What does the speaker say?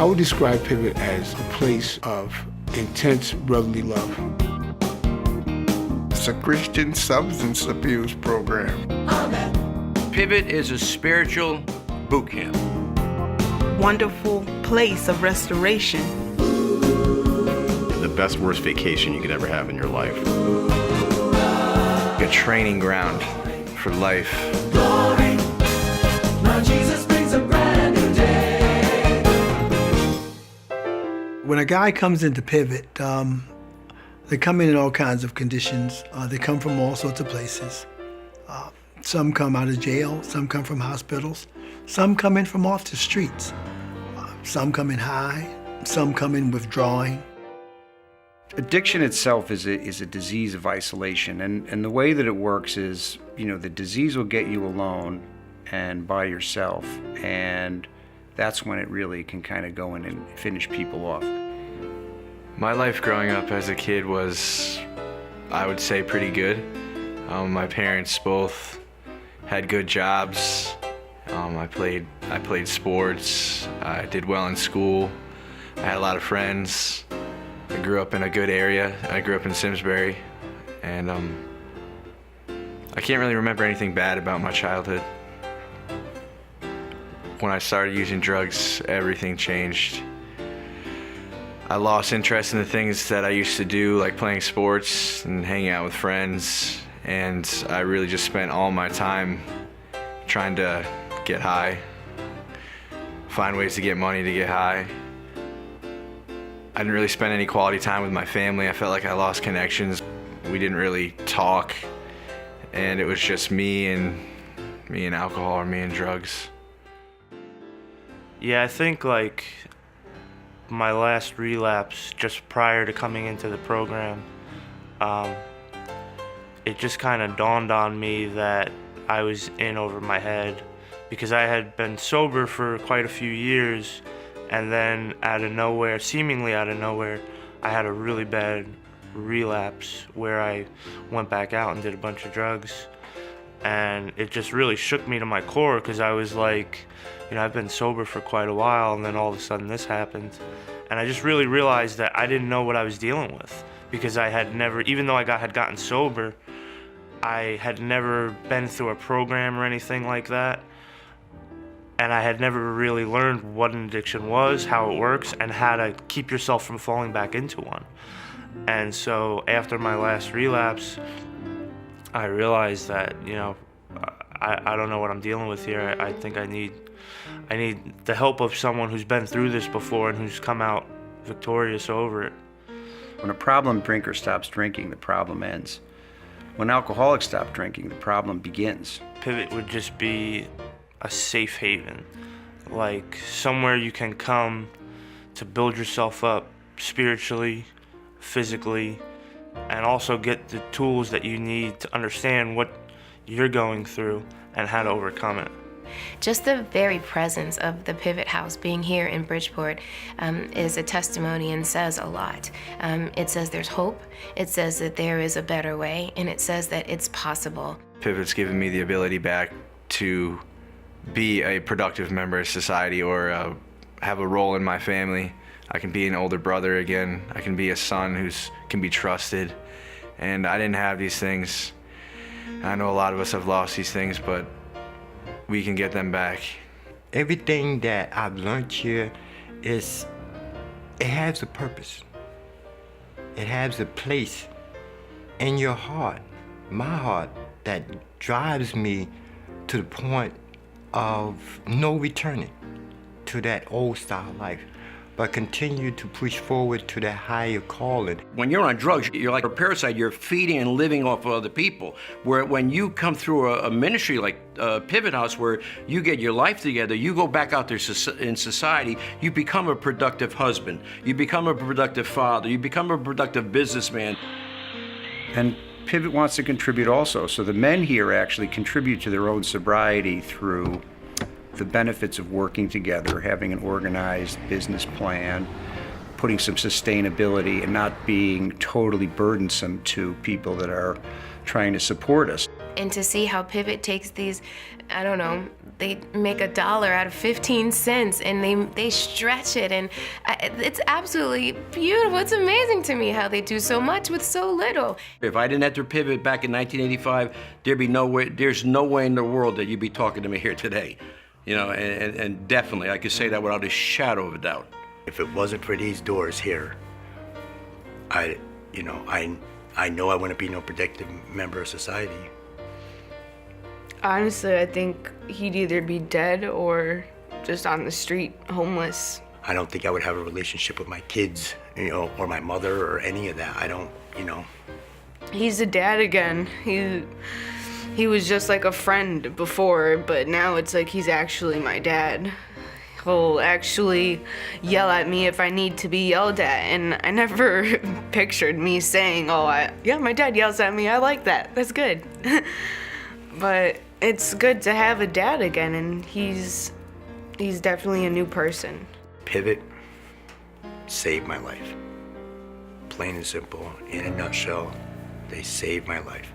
I would describe Pivot as a place of intense brotherly love. It's a Christian substance abuse program. Pivot is a spiritual boot camp. Wonderful place of restoration. The best, worst vacation you could ever have in your life. A training ground for life. Glory, now Jesus brings a brand new day. When a guy comes into Pivot, they come in all kinds of conditions. They come from all sorts of places. Some come out of jail, some come from hospitals, some come in from off the streets. Some come in high, some come in withdrawing. Addiction itself is a disease of isolation, and the way that it works is, the disease will get you alone and by yourself, and that's when it really can kind of go in and finish people off. My life growing up as a kid was, I would say, pretty good. My parents both had good jobs. I played sports. I did well in school. I had a lot of friends. I grew up in a good area. I grew up in Simsbury, and I can't really remember anything bad about my childhood. When I started using drugs, everything changed. I lost interest in the things that I used to do, like playing sports and hanging out with friends, and I really just spent all my time trying to get high, find ways to get money to get high. I didn't really spend any quality time with my family. I felt like I lost connections. We didn't really talk, and it was just me and alcohol or me and drugs. Yeah, I think like my last relapse just prior to coming into the program, it just kind of dawned on me that I was in over my head, because I had been sober for quite a few years, and then seemingly out of nowhere, I had a really bad relapse where I went back out and did a bunch of drugs. And it just really shook me to my core, because I was like, I've been sober for quite a while, and then all of a sudden this happened. And I just really realized that I didn't know what I was dealing with, because I had never, even though had gotten sober, I had never been through a program or anything like that. And I had never really learned what an addiction was, how it works, and how to keep yourself from falling back into one. And so after my last relapse, I realized that, I don't know what I'm dealing with here. I think I need the help of someone who's been through this before and who's come out victorious over it. When a problem drinker stops drinking, the problem ends. When alcoholics stop drinking, the problem begins. Pivot would just be a safe haven, like somewhere you can come to build yourself up spiritually, physically, and also get the tools that you need to understand what you're going through and how to overcome it. Just the very presence of the Pivot House being here in Bridgeport is a testimony and says a lot. It says there's hope, it says that there is a better way, and it says that it's possible. Pivot's given me the ability back to be a productive member of society, or have a role in my family. I can be an older brother again. I can be a son who can be trusted. And I didn't have these things. I know a lot of us have lost these things, but we can get them back. Everything that I've learned here it has a purpose. It has a place in your heart, my heart, that drives me to the point of no returning to that old style life, but continue to push forward to that higher calling. When you're on drugs, you're like a parasite. You're feeding and living off of other people. Where when you come through a ministry like Pivot House, where you get your life together, you go back out there in society, you become a productive husband, you become a productive father, you become a productive businessman. And Pivot wants to contribute also. So the men here actually contribute to their own sobriety through the benefits of working together, having an organized business plan, putting some sustainability, and not being totally burdensome to people that are trying to support us. And to see how Pivot takes these, I don't know, they make $1 out of 15 cents and they stretch it, and it's absolutely beautiful. It's amazing to me how they do so much with so little. If I didn't enter Pivot back in 1985, there's no way in the world that you'd be talking to me here today. You know, and definitely I could say that without a shadow of a doubt. If it wasn't for these doors here, I know I wouldn't be no productive member of society. Honestly, I think he'd either be dead or just on the street, homeless. I don't think I would have a relationship with my kids, or my mother or any of that. I don't. He's a dad again. He was just like a friend before, but now it's like he's actually my dad. He'll actually yell at me if I need to be yelled at, and I never pictured me saying, yeah, my dad yells at me, I like that, that's good. But it's good to have a dad again, and he's definitely a new person. Pivot saved my life. Plain and simple, in a nutshell, they saved my life.